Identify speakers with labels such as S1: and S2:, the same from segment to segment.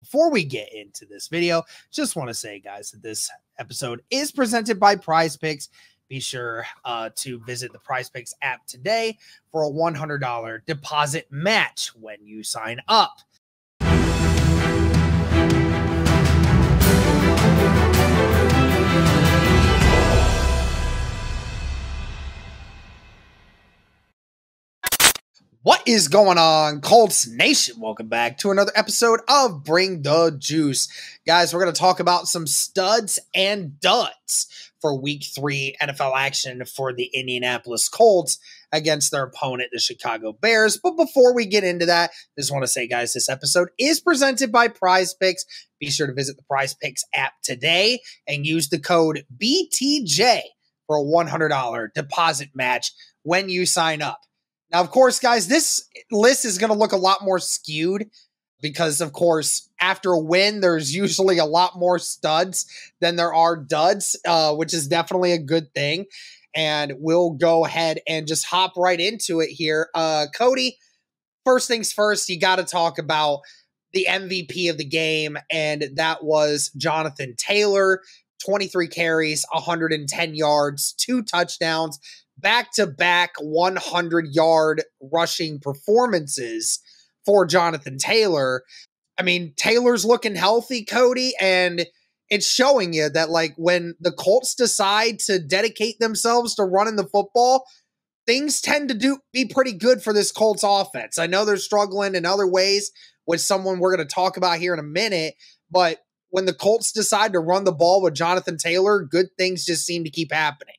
S1: before we get into this video, just want to say, guys, that this episode is presented by Prize Picks. Be sure to visit the Prize Picks app today for a $100 deposit match when you sign up. What is going on, Colts Nation? Welcome back to another episode of Bring the Juice. Guys, we're going to talk about some studs and duds for Week 3 NFL action for the Indianapolis Colts against their opponent, the Chicago Bears. But before we get into that, I just want to say, guys, this episode is presented by Prize Picks. Be sure to visit the Prize Picks app today and use the code BTJ for a $100 deposit match when you sign up. Now, of course, guys, this list is going to look a lot more skewed because, of course, after a win, there's usually a lot more studs than there are duds, which is definitely a good thing. And we'll go ahead and just hop right into it here. Cody, first things first, you got to talk about the MVP of the game, and that was Jonathan Taylor. 23 carries, 110 yards, 2 touchdowns. Back-to-back 100-yard rushing performances for Jonathan Taylor. I mean, Taylor's looking healthy, Cody, and it's showing you that, like, when the Colts decide to dedicate themselves to running the football, things tend to be pretty good for this Colts offense. I know they're struggling in other ways with someone we're going to talk about here in a minute, but when the Colts decide to run the ball with Jonathan Taylor, good things just seem to keep happening.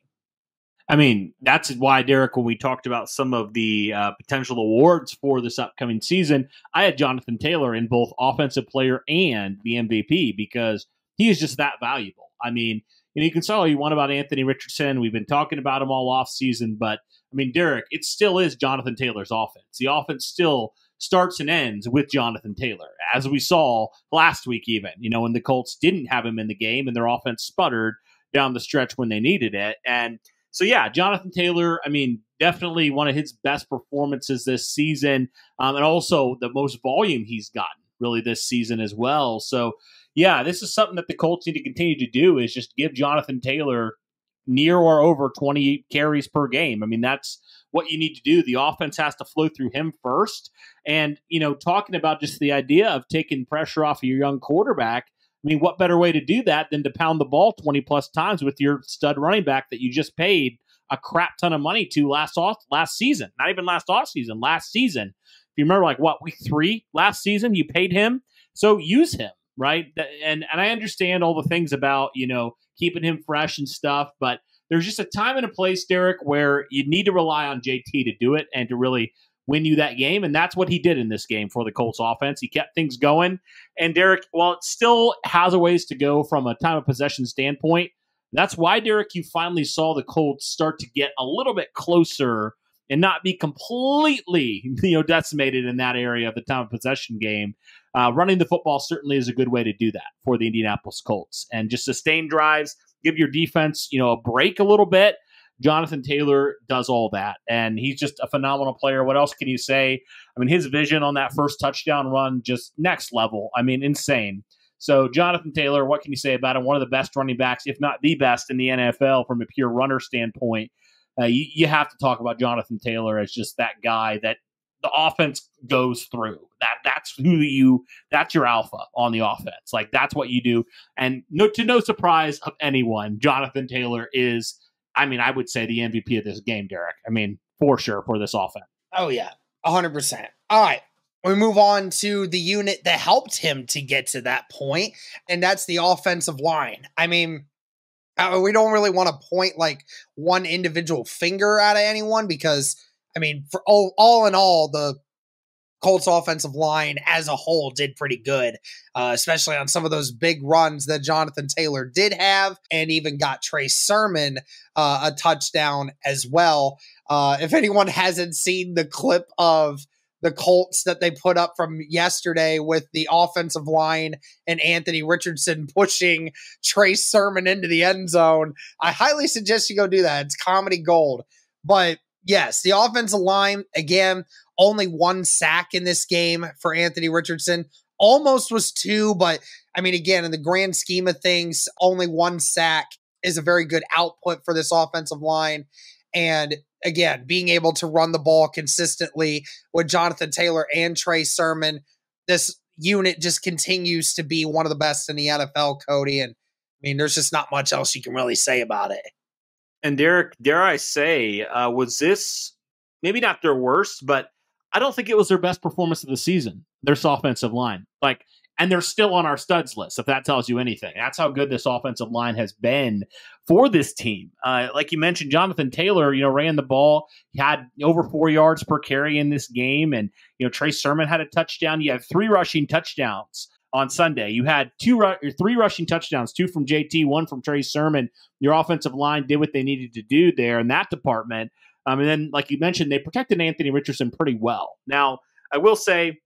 S2: I mean, that's why, Derek, when we talked about some of the potential awards for this upcoming season, I had Jonathan Taylor in both Offensive Player and the MVP because he is just that valuable. I mean, you can say all you want about Anthony Richardson. We've been talking about him all offseason, but, I mean, Derek, it still is Jonathan Taylor's offense. The offense still starts and ends with Jonathan Taylor, as we saw last week even, when the Colts didn't have him in the game and their offense sputtered down the stretch when they needed it. And so, yeah, Jonathan Taylor, I mean, definitely one of his best performances this season, and also the most volume he's gotten really this season as well. So, yeah, this is something that the Colts need to continue to do is just give Jonathan Taylor near or over 28 carries per game. I mean, that's what you need to do. The offense has to flow through him first. And, talking about just the idea of taking pressure off of your young quarterback, I mean, what better way to do that than to pound the ball 20-plus times with your stud running back that you just paid a crap ton of money to last season? Not even last offseason, last season. If you remember, week 3 last season, you paid him. So use him, right? And I understand all the things about, keeping him fresh and stuff, but there's just a time and a place, Derek, where you need to rely on JT to do it and to really win you that game, and that's what he did in this game for the Colts offense. He kept things going, and Derek, while it still has a ways to go from a time of possession standpoint, that's why, Derek, you finally saw the Colts start to get a little bit closer and not be completely decimated in that area of the time of possession game. Running the football certainly is a good way to do that for the Indianapolis Colts, and just sustain drives, give your defense a break a little bit. Jonathan Taylor does all that, and he's just a phenomenal player. What else can you say? I mean, his vision on that first touchdown run, just next level. I mean, insane. So Jonathan Taylor, what can you say about him? One of the best running backs, if not the best in the NFL from a pure runner standpoint. You have to talk about Jonathan Taylor as just that guy that the offense goes through. That's your alpha on the offense. That's what you do. And to no surprise of anyone, Jonathan Taylor is, I would say the MVP of this game, Derek. I mean, for sure, for this offense.
S1: Oh, yeah, 100%. All right, we move on to the unit that helped him to get to that point, and that's the offensive line. I mean, we don't really want to point one individual finger at anyone because, for all in all, the Colts offensive line as a whole did pretty good, especially on some of those big runs that Jonathan Taylor did have, and even got Trey Sermon a touchdown as well. If anyone hasn't seen the clip of the Colts that they put up from yesterday with the offensive line and Anthony Richardson pushing Trey Sermon into the end zone, I highly suggest you go do that. It's comedy gold. But yes, the offensive line, again, only 1 sack in this game for Anthony Richardson, almost was 2, but I mean, again, in the grand scheme of things, only 1 sack is a very good output for this offensive line. And again, being able to run the ball consistently with Jonathan Taylor and Trey Sermon, this unit just continues to be one of the best in the NFL, Cody. And I mean, there's just not much else you can really say about it.
S2: And Derek, dare I say, was this maybe not their worst, but I don't think it was their best performance of the season, their offensive line. And they're still on our studs list, if that tells you anything. That's how good this offensive line has been for this team. Like you mentioned, Jonathan Taylor, ran the ball. He had over 4 yards per carry in this game. And, Trey Sermon had a touchdown. You had 3 rushing touchdowns on Sunday. You had 3 rushing touchdowns, 2 from JT, 1 from Trey Sermon. Your offensive line did what they needed to do there in that department. And then, like you mentioned, they protected Anthony Richardson pretty well. Now, I will say,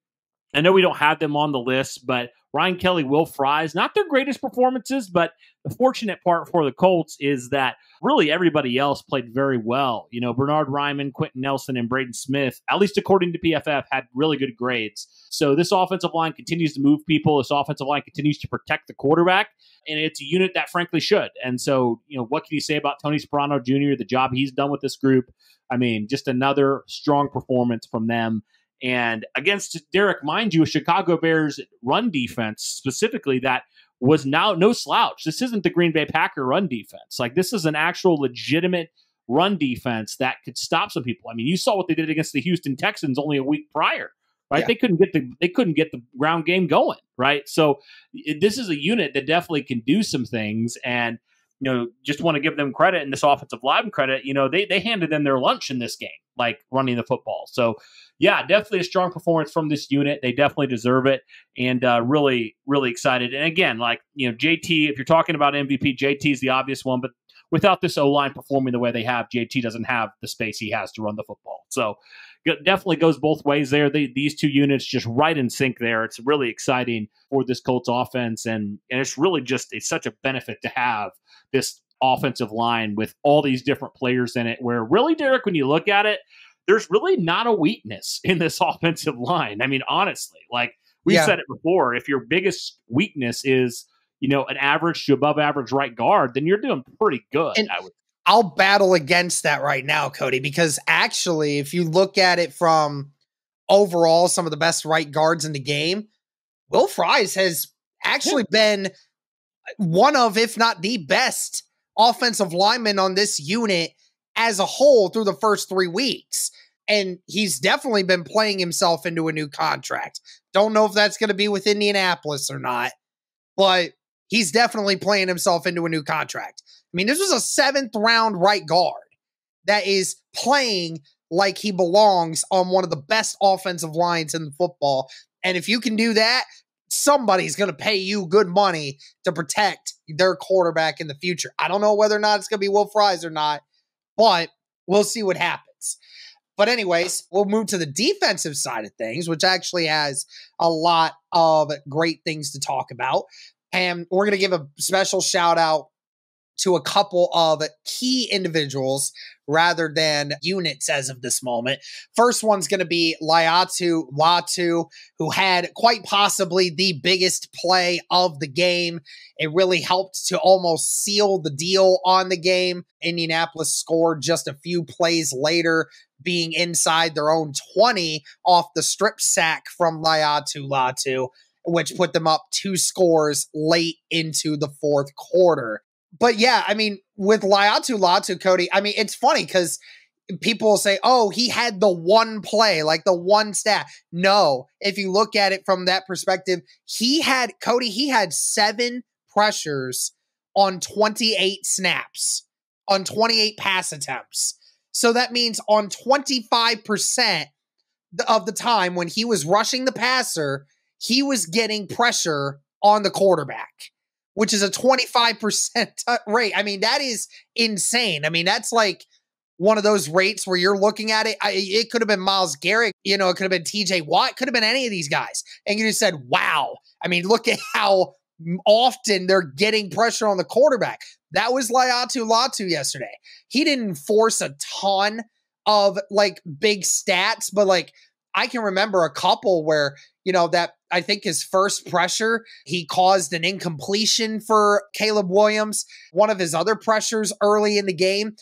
S2: I know we don't have them on the list, but Ryan Kelly, Will Fries, not their greatest performances, but the fortunate part for the Colts is that really everybody else played very well. Bernard Ryman, Quentin Nelson, and Braden Smith, at least according to PFF, had really good grades. So this offensive line continues to move people. This offensive line continues to protect the quarterback, and it's a unit that frankly should. And so, what can you say about Tony Sperano Jr., the job he's done with this group? I mean, just another strong performance from them. And against, Derek, mind you, a Chicago Bears run defense specifically that was now no slouch. This isn't the Green Bay Packer run defense. This is an actual legitimate run defense that could stop some people. I mean, you saw what they did against the Houston Texans only a week prior, right? Yeah. They couldn't get the ground game going, right? So this is a unit that definitely can do some things. And just want to give them credit, and this offensive line credit. They handed them their lunch in this game, running the football. So, yeah, definitely a strong performance from this unit. They definitely deserve it, and really, really excited. And again, JT, if you're talking about MVP, JT is the obvious one, but without this O-line performing the way they have, JT doesn't have the space he has to run the football. So, it definitely goes both ways there. These two units just right in sync there. It's really exciting for this Colts offense, and it's really it's such a benefit to have this offensive line with all these different players in it, where really, Derek, when you look at it, there's really not a weakness in this offensive line. I mean, honestly, we've said it before, if your biggest weakness is, an average to above average right guard, then you're doing pretty good.
S1: And I'll battle against that right now, Cody, because actually, if you look at it from overall some of the best right guards in the game, Will Fries has actually been one of, if not the best offensive lineman on this unit as a whole through the first 3 weeks. And he's definitely been playing himself into a new contract. Don't know if that's going to be with Indianapolis or not, but he's definitely playing himself into a new contract. I mean, this was a 7th round right guard that is playing like he belongs on one of the best offensive lines in football. And if you can do that, somebody's going to pay you good money to protect their quarterback in the future. I don't know whether or not it's going to be Will Fries or not, but we'll see what happens. But anyways, we'll move to the defensive side of things, which actually has a lot of great things to talk about. And we're going to give a special shout out to a couple of key individuals rather than units as of this moment. First one's going to be Laiatu Latu, who had quite possibly the biggest play of the game. It really helped to almost seal the deal on the game. Indianapolis scored just a few plays later, being inside their own 20 off the strip sack from Laiatu Latu, which put them up 2 scores late into the 4th quarter. But yeah, I mean, with Laiatu Latu, Cody, I mean, it's funny because people will say, oh, he had the one play, the one stat. No, if you look at it from that perspective, he had 7 pressures on 28 snaps, on 28 pass attempts. So that means on 25% of the time when he was rushing the passer, he was getting pressure on the quarterback, which is a 25% rate. I mean, that is insane. I mean, that's one of those rates where you're looking at it. It could have been Myles Garrett, it could have been TJ Watt, it could have been any of these guys. And you just said, wow. I mean, look at how often they're getting pressure on the quarterback. That was Laiatu Latu yesterday. He didn't force a ton of big stats, but I can remember a couple where, that I think his first pressure, he caused an incompletion for Caleb Williams. One of his other pressures early in the game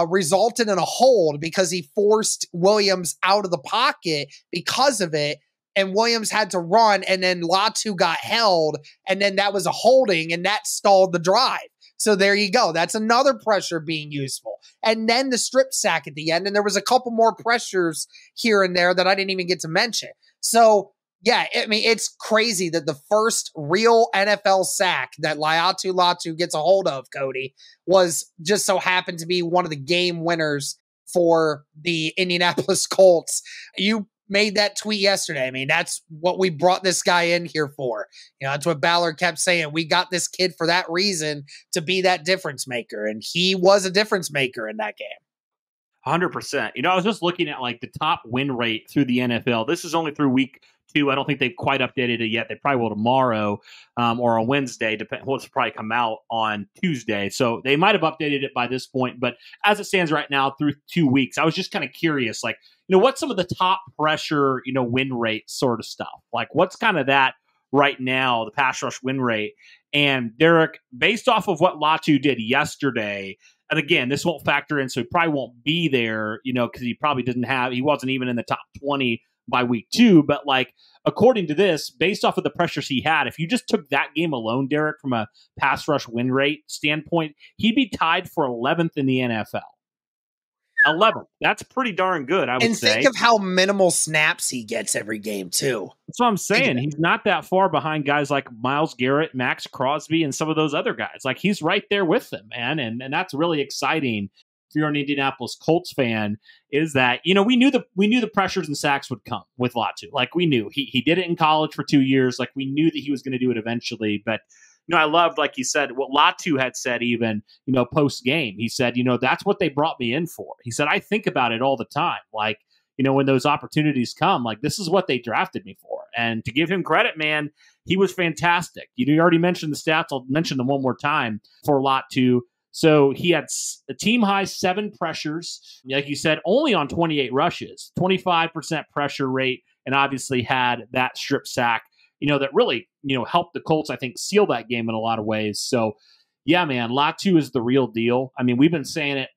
S1: resulted in a hold because he forced Williams out of the pocket because of it. And Williams had to run, and then Latu got held, and then that was a holding, and that stalled the drive. So there you go. That's another pressure being useful. And then the strip sack at the end, and there was a couple more pressures here and there that I didn't even get to mention. So, yeah, I mean, it's crazy that the first real NFL sack that Latu gets a hold of, Cody, was just so happened to be one of the game winners for the Indianapolis Colts. You made that tweet yesterday. I mean, that's what we brought this guy in here for. That's what Ballard kept saying. We got this kid for that reason, to be that difference maker. And he was a difference maker in that game.
S2: 100%. I was just looking at like the top win rate through the NFL. This is only through week 2. I don't think they've quite updated it yet. They probably will tomorrow or on Wednesday. Well, it's probably come out on Tuesday. So they might have updated it by this point. But as it stands right now through 2 weeks, I was just kind of curious, like, what's some of the top pressure, win rate sort of stuff? Like, what's kind of that right now, the pass rush win rate? And Derek, based off of what Latu did yesterday, and again, this won't factor in, so he probably won't be there, because he probably he wasn't even in the top 20 by week 2. But like, according to this, based off of the pressures he had, if you just took that game alone, Derek, from a pass rush win rate standpoint, he'd be tied for 11th in the NFL. 11th. That's pretty darn good, I would say.
S1: And think of how minimal snaps he gets every game, too.
S2: That's what I'm saying. He's not that far behind guys like Myles Garrett, Max Crosby, and some of those other guys. Like, he's right there with them, man. And that's really exciting. If you're an Indianapolis Colts fan, is that, we knew the pressures and sacks would come with Latu. Like, we knew. He did it in college for 2 years. Like, we knew that he was going to do it eventually. But I loved, like you said, what Latu had said even, post game. He said, that's what they brought me in for. He said, I think about it all the time. Like, when those opportunities come, like, this is what they drafted me for. And to give him credit, man, he was fantastic. You already mentioned the stats. I'll mention them one more time for Latu. So he had a team high 7 pressures. Like you said, only on 28 rushes, 25% pressure rate, and obviously had that strip sack, that really, helped the Colts, I think, seal that game in a lot of ways. So, yeah, man, Latu is the real deal. I mean, we've been saying it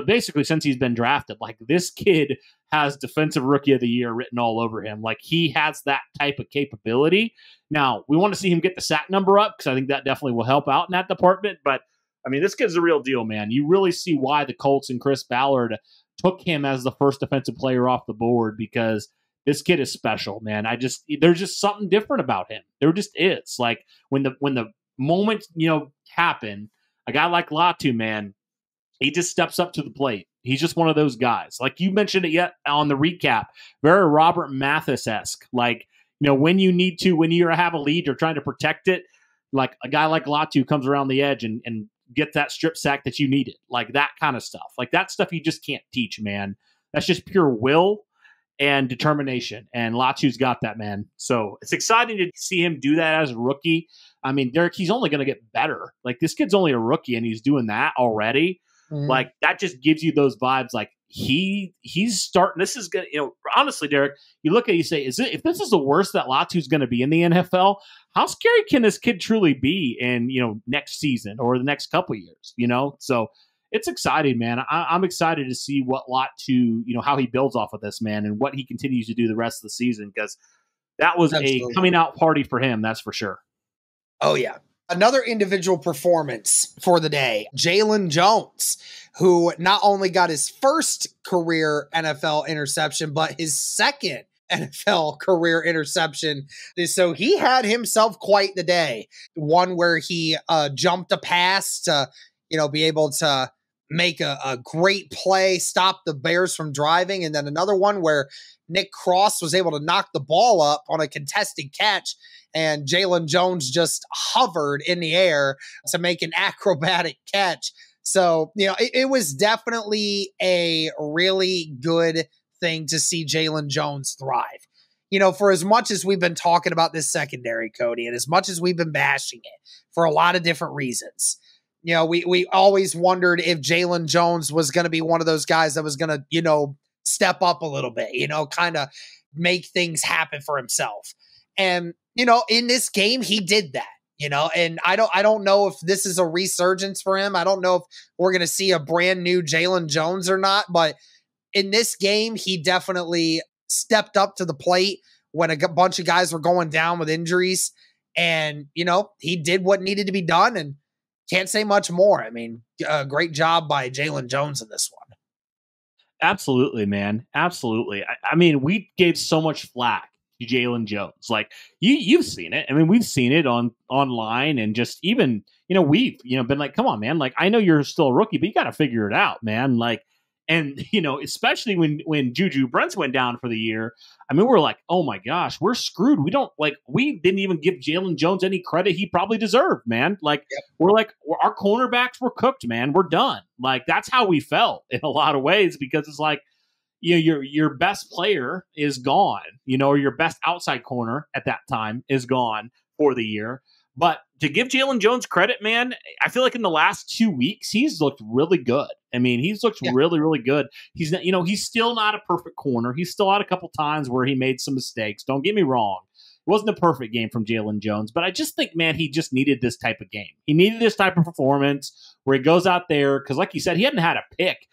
S2: basically since he's been drafted. Like, this kid has Defensive Rookie of the Year written all over him. Like, he has that type of capability. Now, we want to see him get the sack number up because I think that definitely will help out in that department. But, I mean, this kid's the real deal, man. You really see why the Colts and Chris Ballard took him as the first defensive player off the board, because this kid is special, man. There's just something different about him. There just is. Like, when the moment, happen, a guy like Latu, man, he just steps up to the plate. He's just one of those guys. Like you mentioned it yet on the recap, very Robert Mathis-esque. Like, when you need to, when you have a lead, you're trying to protect it. Like, a guy like Latu comes around the edge and get that strip sack that you needed. Like, that kind of stuff. Like, that stuff you just can't teach, man. That's just pure will and determination. And Latu's got that, man. So it's exciting to see him do that as a rookie. I mean, Derek, he's only going to get better. Like, this kid's only a rookie and he's doing that already. Mm. Like, that just gives you those vibes. Like, he's starting. This is going to, honestly, Derek, you look at it, you say, if this is the worst that Latu's going to be in the NFL, how scary can this kid truly be in, next season or the next couple years, So it's exciting, man. I'm excited to see what Latu, how he builds off of this, man, and what he continues to do the rest of the season, because that was Absolutely. A coming out party for him. That's for sure.
S1: Oh, yeah. Another individual performance for the day, Jaylen Jones, who not only got his first career NFL interception, but his second NFL career interception. So he had himself quite the day. One where he jumped a pass to, be able to make a great play, stop the Bears from driving. And then another one where Nick Cross was able to knock the ball up on a contested catch, and Jaylen Jones just hovered in the air to make an acrobatic catch. So, it was definitely a really good thing to see Jaylen Jones thrive. For as much as we've been talking about this secondary, Cody, and as much as we've been bashing it for a lot of different reasons, we always wondered if Jaylen Jones was going to be one of those guys that was going to, step up a little bit, kind of make things happen for himself. And, in this game, he did that. And I don't know if this is a resurgence for him. I don't know if we're going to see a brand new Jaylen Jones or not, but in this game, he definitely stepped up to the plate when a bunch of guys were going down with injuries. And, he did what needed to be done, and can't say much more. I mean, great job by Jaylen Jones in this one.
S2: Absolutely, man. Absolutely. I mean, we gave so much flack to Jaylen Jones. Like you've seen it. I mean, we've seen it online, and just even, we've, been like, come on, man. Like, I know you're still a rookie, but you got to figure it out, man. Like, and, especially when Juju Brents went down for the year, I mean, we're like, oh my gosh, we're screwed. We didn't even give Jaylen Jones any credit he probably deserved, man. Like, yep. We're like, our cornerbacks were cooked, man. We're done. Like, that's how we felt in a lot of ways, because it's like, your best player is gone, or your best outside corner at that time is gone for the year. But to give Jaylen Jones credit, man, I feel like in the last 2 weeks, he's looked really good. I mean, he's looked really, really good. He's not, he's still not a perfect corner. He's still had a couple times where he made some mistakes. Don't get me wrong. It wasn't a perfect game from Jaylen Jones, but I just think, man, he just needed this type of game. He needed this type of performance where he goes out there, because like you said, he hadn't had a pick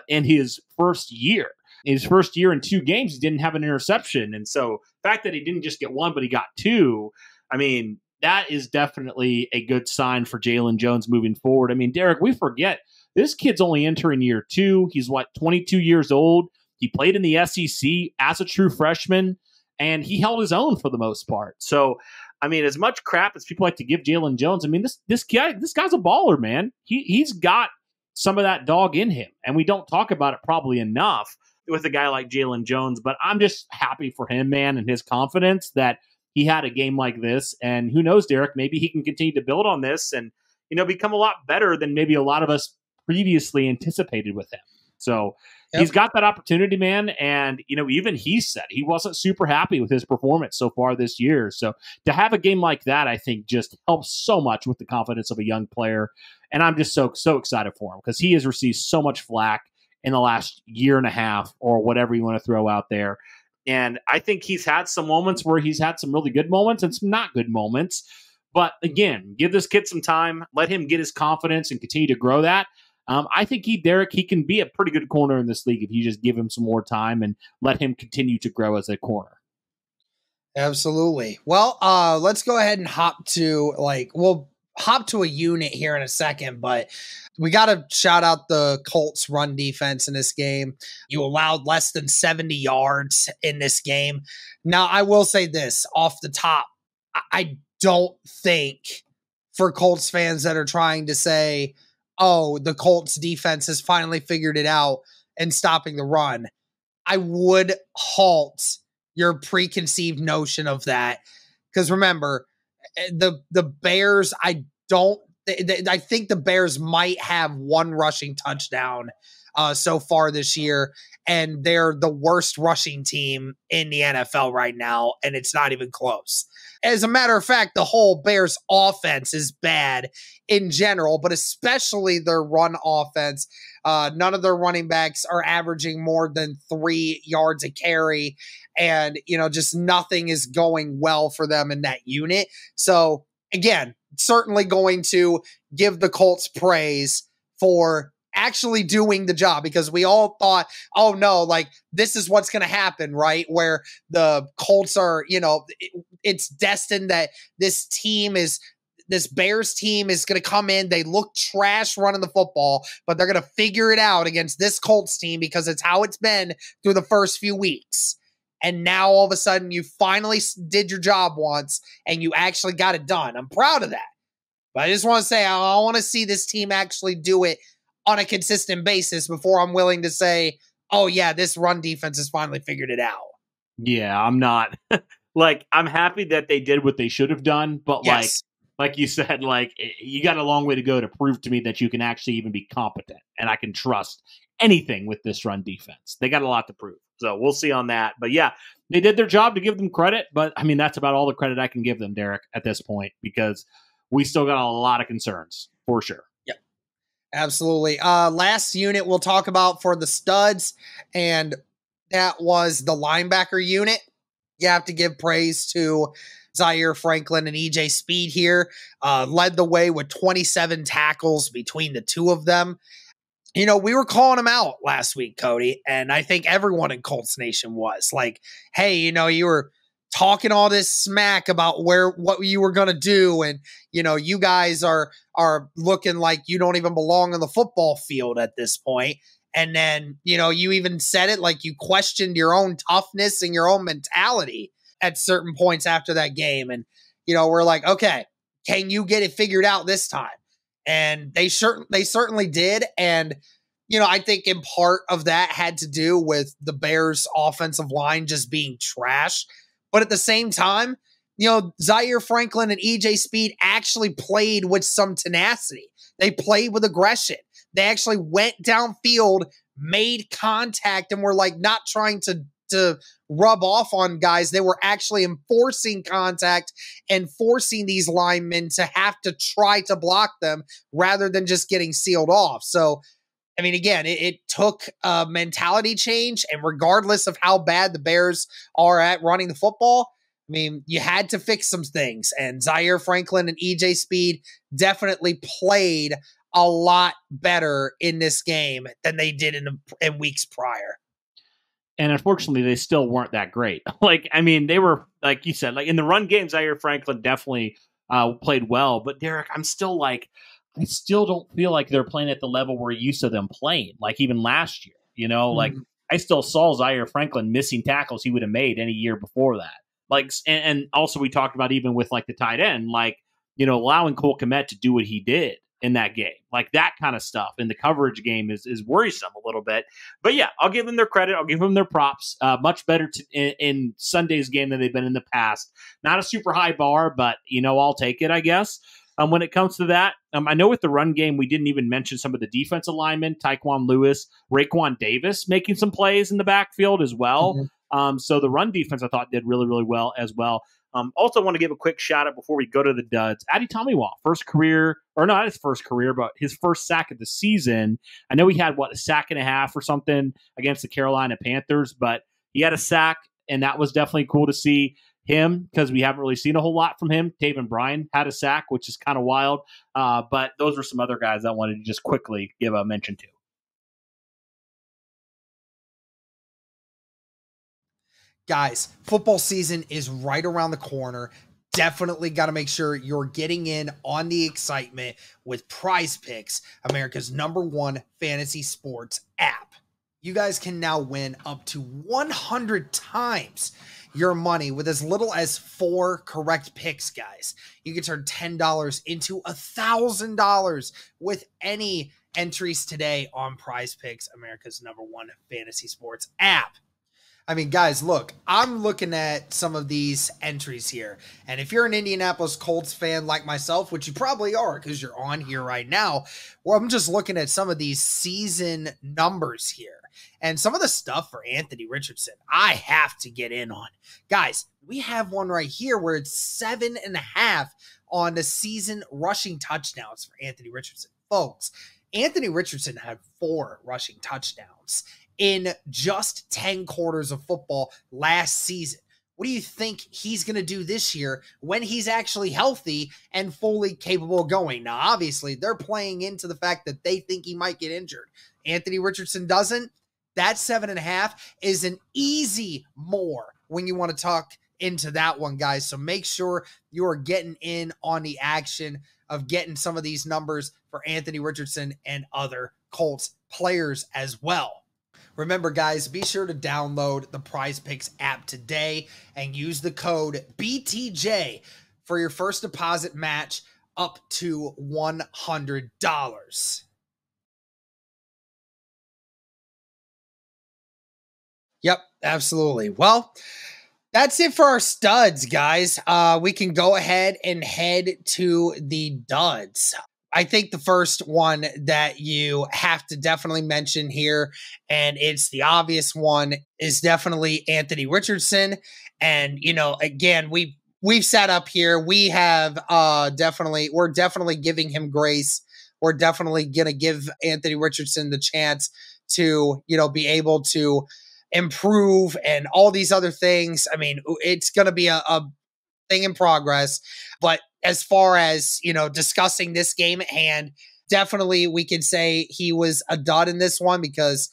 S2: in his first year. In his first year in 2 games, he didn't have an interception. And so the fact that he didn't just get 1, but he got 2, I mean, that is definitely a good sign for Jaylen Jones moving forward. I mean, Derek, we forget this kid's only entering year 2. He's 22 years old. He played in the SEC as a true freshman, and he held his own for the most part. So, I mean, as much crap as people like to give Jaylen Jones, I mean, this guy's a baller, man. He's got some of that dog in him, and we don't talk about it probably enough with a guy like Jaylen Jones, but I'm just happy for him, man, and his confidence that he had a game like this. And who knows, Derek, maybe he can continue to build on this and, become a lot better than maybe a lot of us previously anticipated with him. So He's got that opportunity, man. And, even he said he wasn't super happy with his performance so far this year. So to have a game like that, I think just helps so much with the confidence of a young player. And I'm just so excited for him, because he has received so much flack in the last year and a half, or whatever you want to throw out there. And I think he's had some moments where he's had some really good moments and some not good moments. But again, give this kid some time, let him get his confidence and continue to grow that. I think Derek, he can be a pretty good corner in this league if you just give him some more time and let him continue to grow as a corner.
S1: Absolutely. Well, let's go ahead and hop to we'll hop to a unit here in a second, but we got to shout out the Colts run defense in this game. You allowed less than 70 yards in this game. Now, I will say this off the top. I don't think, for Colts fans that are trying to say, oh, the Colts defense has finally figured it out and stopping the run, I would halt your preconceived notion of that. Because remember, the Bears, I think the Bears might have 1 rushing touchdown so far this year, and they're the worst rushing team in the NFL right now, and it's not even close. As a matter of fact, the whole Bears offense is bad in general, but especially their run offense. None of their running backs are averaging more than 3 yards a carry, and just nothing is going well for them in that unit. So again, certainly going to give the Colts praise for actually doing the job, because we all thought, oh no, this is what's going to happen, right? Where the Colts are, it's destined that this Bears team is going to come in. They look trash running the football, but they're going to figure it out against this Colts team, because it's how it's been through the first few weeks. And now all of a sudden you finally did your job once and you actually got it done. I'm proud of that. But I just want to say, I want to see this team actually do it on a consistent basis before I'm willing to say, oh yeah, this run defense has finally figured it out.
S2: Yeah, I'm not I'm happy that they did what they should have done, but yes, like you said, you got a long way to go to prove to me that you can actually even be competent and I can trust anything with this run defense. They got a lot to prove. So we'll see on that. But yeah, they did their job, to give them credit. But I mean, that's about all the credit I can give them, Derek, at this point, because we still got a lot of concerns for sure.
S1: Yep. Absolutely. Last unit we'll talk about for the studs, and that was the linebacker unit. You have to give praise to Zaire Franklin and EJ Speed here. Led the way with 27 tackles between the two of them. We were calling him out last week, Cody, and I think everyone in Colts Nation was like, hey, you were talking all this smack about what you were going to do, and you guys are looking like you don't even belong on the football field at this point. And then, you even said it like you questioned your own toughness and your own mentality at certain points after that game. And, we're like, okay, can you get it figured out this time? And they certainly did. And, I think in part of that had to do with the Bears' offensive line just being trash. But at the same time, Zaire Franklin and EJ Speed actually played with some tenacity. They played with aggression. They actually went downfield, made contact, and were like not trying to rub off on guys. They were actually enforcing contact and forcing these linemen to have to try to block them rather than just getting sealed off. So, I mean, again, it took a mentality change, and regardless of how bad the Bears are at running the football, I mean, you had to fix some things, and Zaire Franklin and EJ Speed definitely played a lot better in this game than they did in weeks prior.
S2: And unfortunately, they still weren't that great. They were, like you said, like in the run game, Zaire Franklin definitely played well. But Derek, I still don't feel like they're playing at the level we're used to them playing. Like even last year, I still saw Zaire Franklin missing tackles he would have made any year before that. And also we talked about even with like the tight end, allowing Cole Kmet to do what he did in that game. Like that kind of stuff in the coverage game is worrisome a little bit. But yeah, I'll give them their credit. I'll give them their props. Much better in Sunday's game than they've been in the past. Not a super high bar, but, I'll take it, I guess. When it comes to that, I know with the run game, we didn't even mention some of the defensive linemen, Tyquan Lewis, Raekwon Davis making some plays in the backfield as well. Mm-hmm. So the run defense, I thought, did really, really well as well. Also want to give a quick shout out before we go to the duds. Addy Tomiwa, not his first career, but his first sack of the season. I know he had a sack and a half or something against the Carolina Panthers, but he had a sack, and that was definitely cool to see him because we haven't really seen a whole lot from him. Taven Bryan had a sack, which is kind of wild. But those were some other guys I wanted to just quickly give a mention to.
S1: Guys, football season is right around the corner. Definitely got to make sure you're getting in on the excitement with Prize Picks, America's #1 fantasy sports app. You guys can now win up to 100 times your money with as little as 4 correct picks, guys. You can turn $10 into $1,000 with any entries today on Prize Picks, America's #1 fantasy sports app. I mean, guys, look, I'm looking at some of these entries here. And if you're an Indianapolis Colts fan like myself, which you probably are because you're on here right now, well, I'm just looking at some of these season numbers here. And some of the stuff for Anthony Richardson, I have to get in on. Guys, we have one right here where it's 7.5 on the season rushing touchdowns for Anthony Richardson. Folks, Anthony Richardson had 4 rushing touchdowns in just 10 quarters of football last season. What do you think he's going to do this year when he's actually healthy and fully capable of going? Now, obviously, they're playing into the fact that they think he might get injured. Anthony Richardson doesn't. That 7.5 is an easy more when you want to talk into that one, guys. So make sure you are getting in on the action of getting some of these numbers for Anthony Richardson and other Colts players as well. Remember, guys, be sure to download the Prize Picks app today and use the code BTJ for your first deposit match up to $100. Yep, absolutely. Well, that's it for our studs, guys. We can go ahead and head to the duds. I think the first one that you have to definitely mention here, and it's the obvious one, is definitely Anthony Richardson. And, again, we've sat up here. We have we're definitely giving him grace. We're definitely going to give Anthony Richardson the chance to, be able to improve and all these other things. I mean, it's going to be a thing in progress. But as far as, discussing this game at hand, definitely we can say he was a dud in this one because,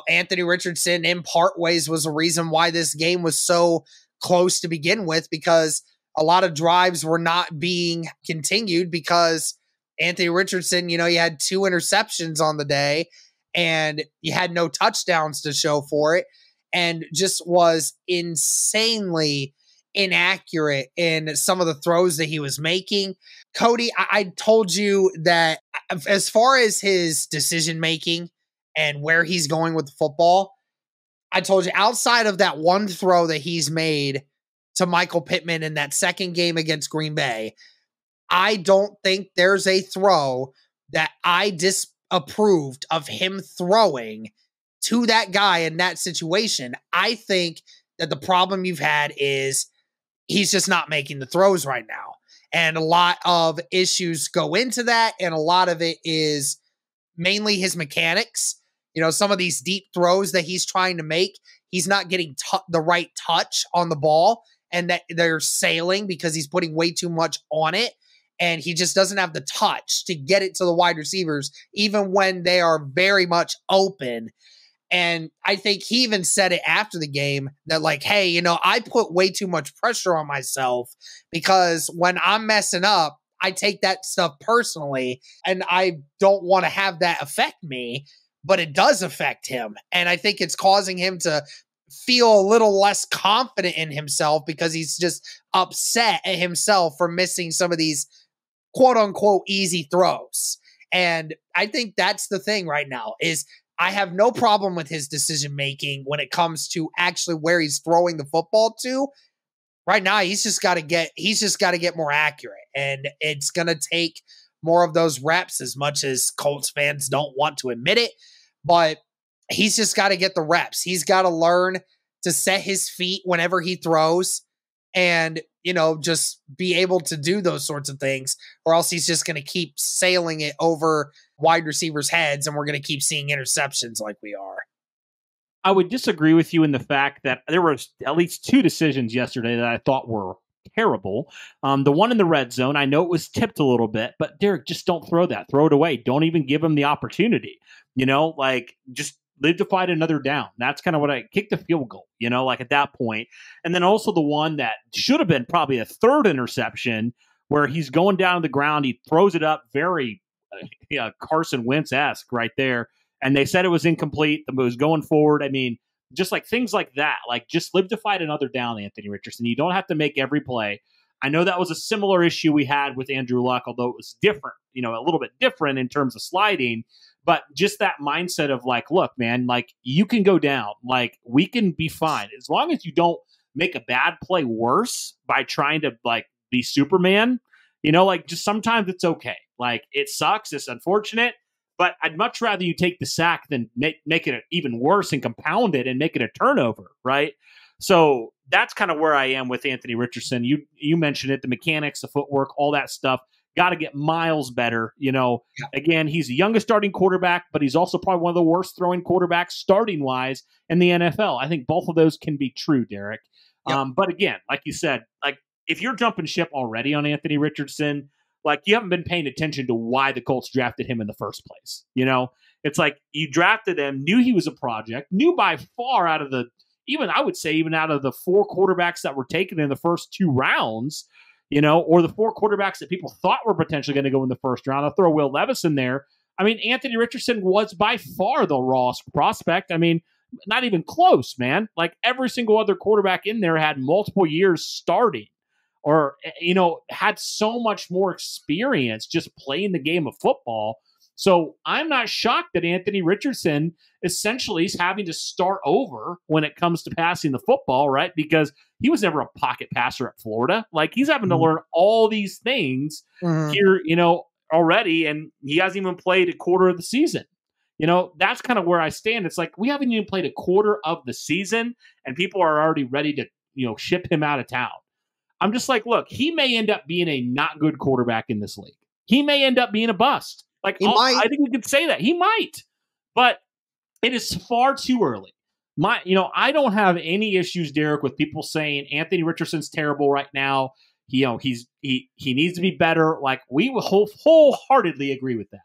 S1: Anthony Richardson in part ways was a reason why this game was so close to begin with, because a lot of drives were not being continued because Anthony Richardson, you had 2 interceptions on the day and you had no touchdowns to show for it, and just was insanely inaccurate in some of the throws that he was making. Cody, I told you that as far as his decision making and where he's going with the football, I told you outside of that one throw that he's made to Michael Pittman in that second game against Green Bay, I don't think there's a throw that I disapproved of him throwing to that guy in that situation. I think that the problem you've had is he's just not making the throws right now. And a lot of issues go into that, and a lot of it is mainly his mechanics. Some of these deep throws that he's trying to make, he's not getting the right touch on the ball, and that they're sailing because he's putting way too much on it. And he just doesn't have the touch to get it to the wide receivers, even when they are very much open. And I think he even said it after the game that, like, hey, I put way too much pressure on myself because when I'm messing up, I take that stuff personally and I don't want to have that affect me, but it does affect him. And I think it's causing him to feel a little less confident in himself because he's just upset at himself for missing some of these quote unquote easy throws. And I think that's the thing right now is I have no problem with his decision making when it comes to actually where he's throwing the football to. Right now, he's just got to get more accurate, and it's going to take more of those reps, as much as Colts fans don't want to admit it, but he's just got to get the reps. He's got to learn to set his feet whenever he throws and, just be able to do those sorts of things, or else he's just going to keep sailing it over wide receivers' heads and we're going to keep seeing interceptions like we are.
S2: I would disagree with you in the fact that there were at least 2 decisions yesterday that I thought were terrible. The one in the red zone, I know it was tipped a little bit, but Derek, just don't throw that. Throw it away. Don't even give him the opportunity. Just live to fight another down. That's kind of what I kicked the field goal, at that point. And then also the one that should have been probably a 3rd interception where he's going down to the ground. He throws it up very Carson Wentz-esque right there. And they said it was incomplete. It was going forward. I mean, just like things like that, like just live to fight another down, Anthony Richardson. You don't have to make every play. I know that was a similar issue we had with Andrew Luck, although it was different, a little bit different in terms of sliding. But just that mindset of like, look, man, like you can go down, like we can be fine as long as you don't make a bad play worse by trying to like be Superman. Just sometimes it's okay. Like it sucks, it's unfortunate, but I'd much rather you take the sack than make it even worse and compound it and make it a turnover, right? So that's kind of where I am with Anthony Richardson. You mentioned it, the mechanics, the footwork, all that stuff. Got to get miles better. Again, he's the youngest starting quarterback, but he's also probably one of the worst throwing quarterbacks starting wise in the NFL. I think both of those can be true, Derek. Yep. But again, like you said, like if you're jumping ship already on Anthony Richardson, like you haven't been paying attention to why the Colts drafted him in the first place. It's like you drafted him, knew he was a project, knew by far out of the, even out of the 4 quarterbacks that were taken in the first 2 rounds, or the 4 quarterbacks that people thought were potentially going to go in the first round. I'll throw Will Levis in there. I mean, Anthony Richardson was by far the rawest prospect. I mean, not even close, man. Like every single other quarterback in there had multiple years starting or, had so much more experience just playing the game of football. So I'm not shocked that Anthony Richardson essentially is having to start over when it comes to passing the football, right? Because he was never a pocket passer at Florida. Like he's having to learn all these things here, already, and he hasn't even played a quarter of the season. That's kind of where I stand. It's like we haven't even played a quarter of the season, and people are already ready to, ship him out of town. I'm just like, look, he may end up being a not good quarterback in this league. He may end up being a bust. Like I think we could say that he might, but it is far too early. I don't have any issues, Derek, with people saying Anthony Richardson's terrible right now. He needs to be better. Like, we will wholeheartedly agree with that.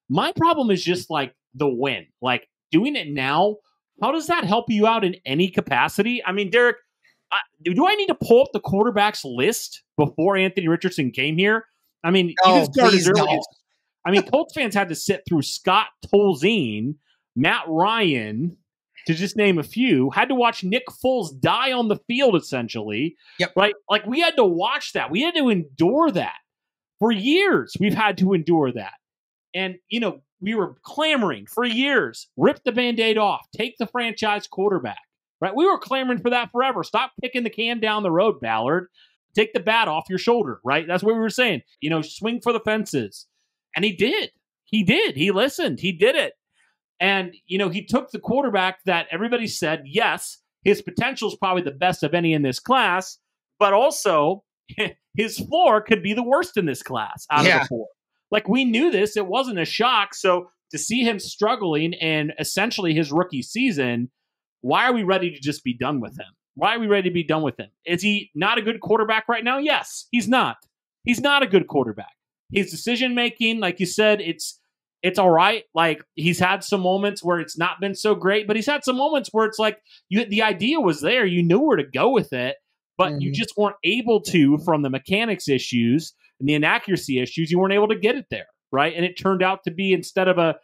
S2: My problem is just like the win, like doing it now. How does that help you out in any capacity? I mean, Derek, do I need to pull up the quarterbacks list before Anthony Richardson came here? I mean,
S1: no, please don't.
S2: Colts fans had to sit through Scott Tolzien, Matt Ryan, to just name a few, had to watch Nick Foles die on the field, essentially.
S1: Yep.
S2: Right? Like, we had to watch that. We had to endure that. For years, we've had to endure that. And, we were clamoring for years, rip the Band-Aid off, take the franchise quarterback. Right? We were clamoring for that forever. Stop kicking the can down the road, Ballard. Take the bat off your shoulder, right? That's what we were saying. Swing for the fences. And he did. He did. He listened. He did it. And, he took the quarterback that everybody said, yes, his potential is probably the best of any in this class, but also his floor could be the worst in this class out of the four. Like, we knew this. It wasn't a shock. So to see him struggling in essentially his rookie season, why are we ready to just be done with him? Why are we ready to be done with him? Is he not a good quarterback right now? Yes, he's not. He's not a good quarterback. His decision-making, like you said, it's all right. Like, he's had some moments where it's not been so great, but he's had some moments where it's like the idea was there. You knew where to go with it, but you just weren't able to from the mechanics issues and the inaccuracy issues. You weren't able to get it there, right? And it turned out to be, instead of a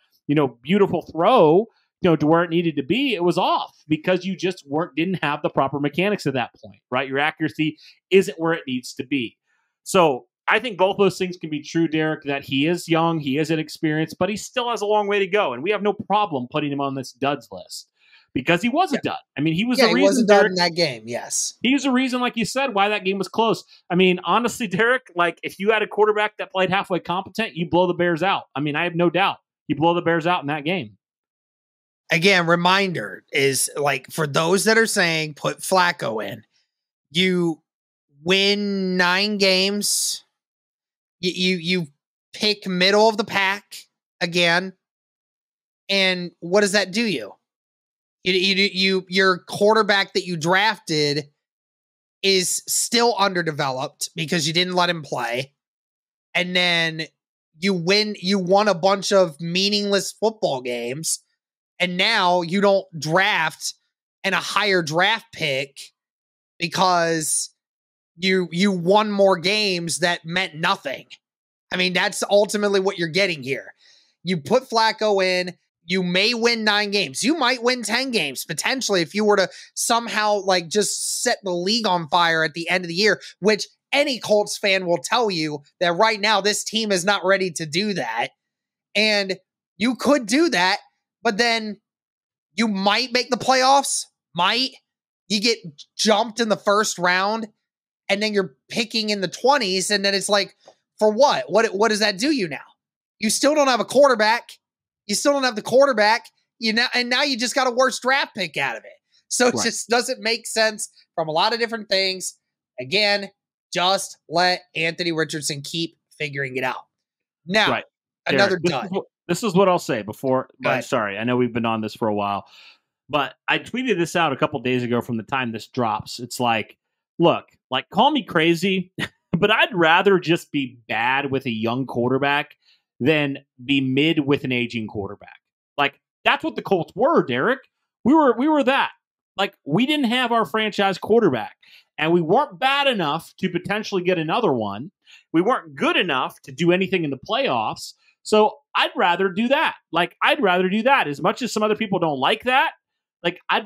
S2: beautiful throw, to where it needed to be, it was off because you just didn't have the proper mechanics at that point, right? Your accuracy isn't where it needs to be. So I think both those things can be true, Derek, that he is young, he is inexperienced, but he still has a long way to go. And we have no problem putting him on this duds list because he was a dud. I mean, he was the reason.
S1: He was a dud in that game, yes.
S2: He was the reason, like you said, why that game was close. I mean, honestly, Derek, like, if you had a quarterback that played halfway competent, you blow the Bears out. I mean, I have no doubt. You blow the Bears out in that game.
S1: Again, reminder is, like, for those that are saying put Flacco in, you win 9 games. You pick middle of the pack again, and what does that do you? Your quarterback that you drafted is still underdeveloped because you didn't let him play, and then you won a bunch of meaningless football games. And now you don't draft and a higher draft pick because you won more games that meant nothing. I mean, that's ultimately what you're getting here. You put Flacco in, you may win 9 games. You might win 10 games, potentially, if you were to somehow, like, just set the league on fire at the end of the year, which any Colts fan will tell you that right now this team is not ready to do that. And you could do that. But then you might make the playoffs. You get jumped in the first round, and then you're picking in the 20s, and then it's like, for what? What does that do you now? You still don't have a quarterback. You still don't have the quarterback. And now you just got a worse draft pick out of it. So it just doesn't make sense from a lot of different things. Again, just let Anthony Richardson keep figuring it out. Now, another dud.
S2: This is what I'll say before. I'm sorry, I know we've been on this for a while, but I tweeted this out a couple days ago from the time this drops. It's like, look, like, call me crazy, but I'd rather just be bad with a young quarterback than be mid with an aging quarterback. Like, that's what the Colts were, Derek. We were that. Like, we didn't have our franchise quarterback, and we weren't bad enough to potentially get another one. We weren't good enough to do anything in the playoffs. So I'd rather do that. Like, I'd rather do that. As much as some other people don't like that, like, I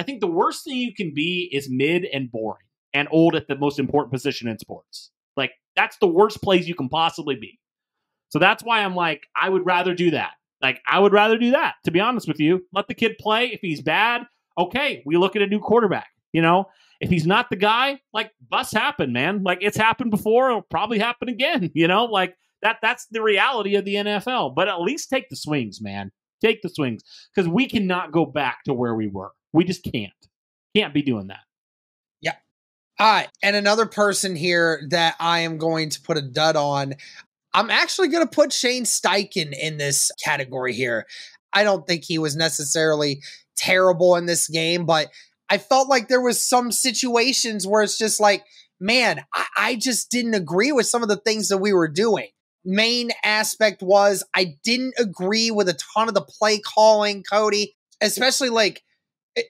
S2: think the worst thing you can be is mid and boring and old at the most important position in sports. Like, that's the worst place you can possibly be. So that's why I'm like, I would rather do that. Like, I would rather do that, to be honest with you. Let the kid play. If he's bad, okay, we look at a new quarterback. If he's not the guy, like, busts happen, man. Like, it's happened before. It'll probably happen again, like, that's the reality of the NFL. But at least take the swings, man. Take the swings. Because we cannot go back to where we were. We just can't. Can't be doing that.
S1: Yeah. All right. And another person here that I am going to put a dud on, I'm actually going to put Shane Steichen in this category here. I don't think he was necessarily terrible in this game, but I felt like there was some situations where it's just like, man, I just didn't agree with some of the things that we were doing. Main aspect was I didn't agree with a ton of the play calling, Cody, especially like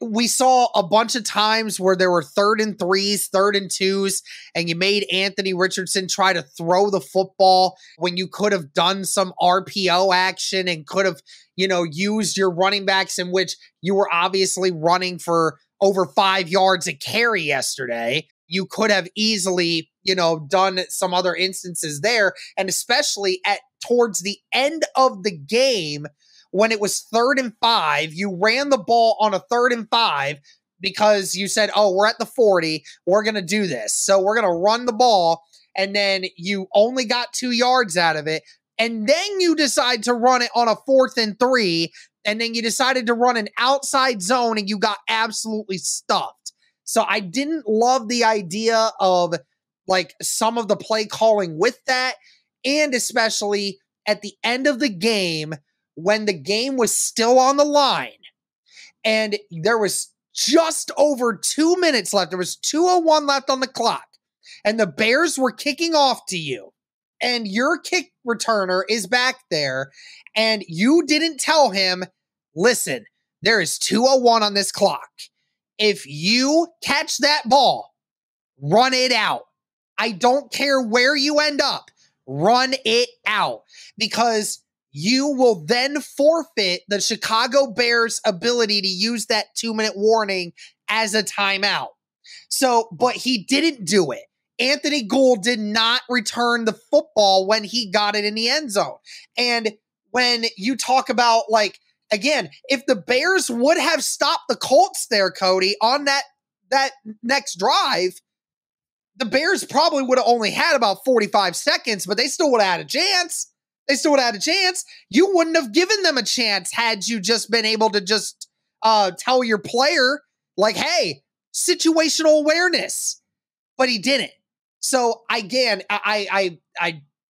S1: we saw a bunch of times where there were 3rd and 3s, 3rd and 2s, and you made Anthony Richardson try to throw the football when you could have done some RPO action and could have, used your running backs, in which you were obviously running for over 5 yards a carry yesterday. You could have easily, done some other instances there. And especially towards the end of the game, when it was 3rd and 5, you ran the ball on a 3rd and 5 because you said, oh, we're at the 40. We're going to do this. So we're going to run the ball. And then you only got 2 yards out of it. And then you decide to run it on a 4th and 3. And then you decided to run an outside zone and you got absolutely stuffed. So I didn't love the idea of like some of the play calling with that. And especially at the end of the game, when the game was still on the line and there was just over 2 minutes left. There was 2:01 left on the clock and the Bears were kicking off to you and your kick returner is back there and you didn't tell him, listen, there is 2:01 on this clock. If you catch that ball, run it out. I don't care where you end up. Run it out because you will then forfeit the Chicago Bears' ability to use that 2-minute warning as a timeout. So, but he didn't do it. Anthony Gould did not return the football when he got it in the end zone. And when you talk about like, again, if the Bears would have stopped the Colts there, Cody, on that next drive, the Bears probably would have only had about 45 seconds, but they still would have had a chance. You wouldn't have given them a chance had you just been able to just tell your player, like, hey, situational awareness. But he didn't. So, again, I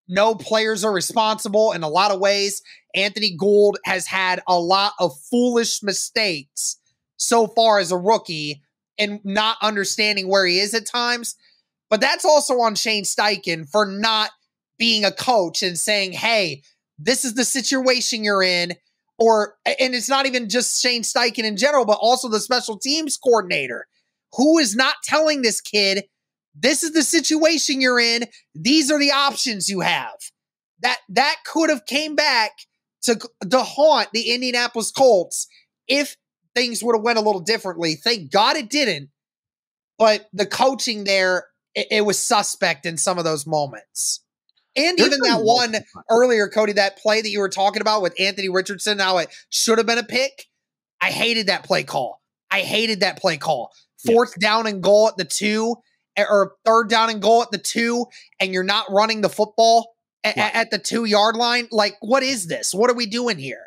S1: know players are responsible in a lot of ways. Anthony Gould has had a lot of foolish mistakes so far as a rookie and not understanding where he is at times. But that's also on Shane Steichen for not being a coach and saying, hey, this is the situation you're in. And it's not even just Shane Steichen in general, but also the special teams coordinator who is not telling this kid, this is the situation you're in. These are the options you have. That could have came back to haunt the Indianapolis Colts if things would have went a little differently. Thank God it didn't. But the coaching there, it was suspect in some of those moments. And even that one earlier, Cody, that play that you were talking about with Anthony Richardson, how it should have been a pick. I hated that play call. 4th down and goal at the 2, or 3rd down and goal at the 2, and you're not running the football at the 2-yard line. Like, what is this? What are we doing here?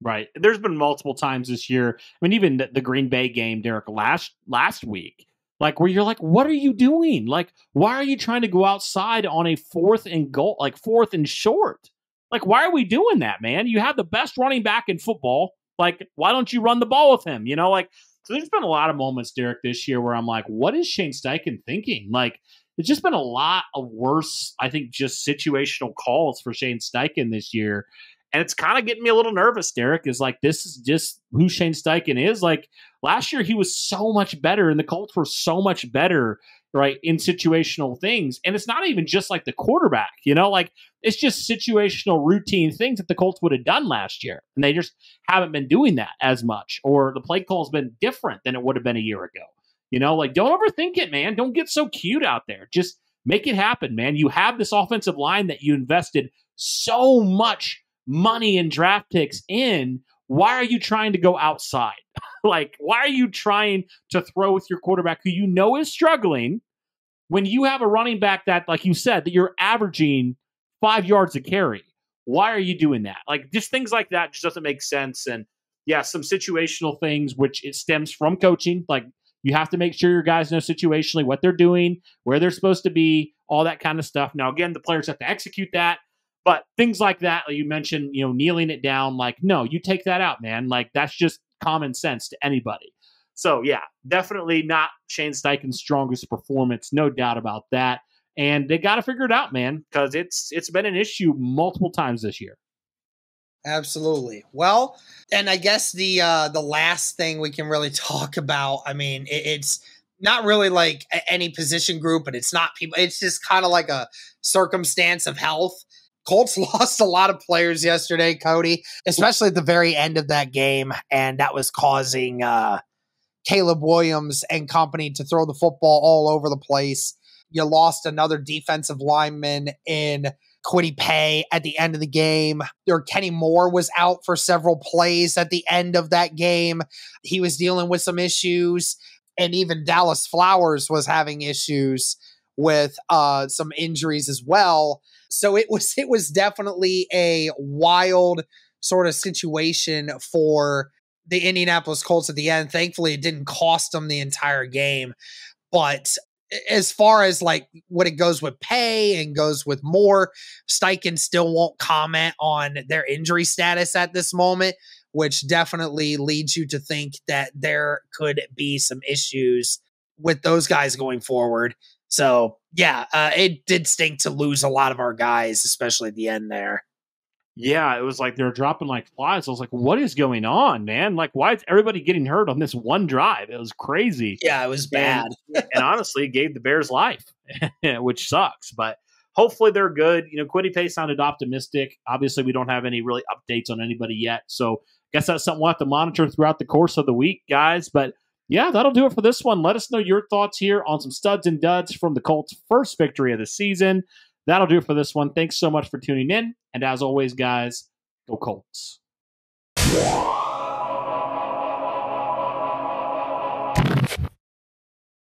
S2: Right. There's been multiple times this year. I mean, even the Green Bay game, Derek, last week, like where you're like, what are you doing? Like, why are you trying to go outside on a 4th and goal, like 4th and short? Like, why are we doing that, man? You have the best running back in football. Like, why don't you run the ball with him? So there's been a lot of moments, Derek, this year where I'm like, what is Shane Steichen thinking? Like, it's just been a lot of worse, I think, just situational calls for Shane Steichen this year. And it's kind of getting me a little nervous, Derek, is like, this is just who Shane Steichen is. Like, last year he was so much better and the Colts were so much better, right, in situational things. And it's not even just like the quarterback, like it's just situational routine things that the Colts would have done last year. And they just haven't been doing that as much, or the play call has been different than it would have been a year ago. Like, don't overthink it, man. Don't get so cute out there. Just make it happen, man. You have this offensive line that you invested so much money and draft picks in. Why are you trying to go outside? Like, why are you trying to throw with your quarterback who is struggling when you have a running back that, like you said, that you're averaging 5 yards a carry? Why are you doing that? Like, just things like that just doesn't make sense. And yeah, some situational things, which it stems from coaching. Like, you have to make sure your guys know situationally what they're doing, where they're supposed to be, all that kind of stuff. Now, again, the players have to execute that. But things like that, like you mentioned, kneeling it down, like, no, you take that out, man. Like, that's just common sense to anybody. So, yeah, definitely not Shane Steichen's strongest performance, no doubt about that. And they got to figure it out, man, because it's been an issue multiple times this year.
S1: Absolutely. Well, and I guess the last thing we can really talk about, I mean, it's not really like any position group, but it's not people. It's just kind of like a circumstance of health. Colts lost a lot of players yesterday, Cody, especially at the very end of that game, and that was causing Caleb Williams and company to throw the football all over the place. You lost another defensive lineman in Kwity Paye at the end of the game. Kenny Moore was out for several plays at the end of that game. He was dealing with some issues, and even Dallas Flowers was having issues with some injuries as well. So it was definitely a wild sort of situation for the Indianapolis Colts at the end. Thankfully, it didn't cost them the entire game. But as far as like what it goes with Paye and goes with Moore, Steichen still won't comment on their injury status at this moment, which definitely leads you to think that there could be some issues with those guys going forward. So, yeah, it did stink to lose a lot of our guys, especially at the end there.
S2: Yeah, it was like they're dropping like flies. I was like, what is going on, man? Like, why is everybody getting hurt on this one drive? It was crazy.
S1: Yeah, it was bad.
S2: And honestly, gave the Bears life, which sucks. But hopefully they're good. You know, Kwity Paye sounded optimistic. Obviously, we don't have any really updates on anybody yet. So I guess that's something we'll have to monitor throughout the course of the week, guys. But yeah, that'll do it for this one. Let us know your thoughts here on some studs and duds from the Colts' first victory of the season. That'll do it for this one. Thanks so much for tuning in. And as always, guys, go Colts.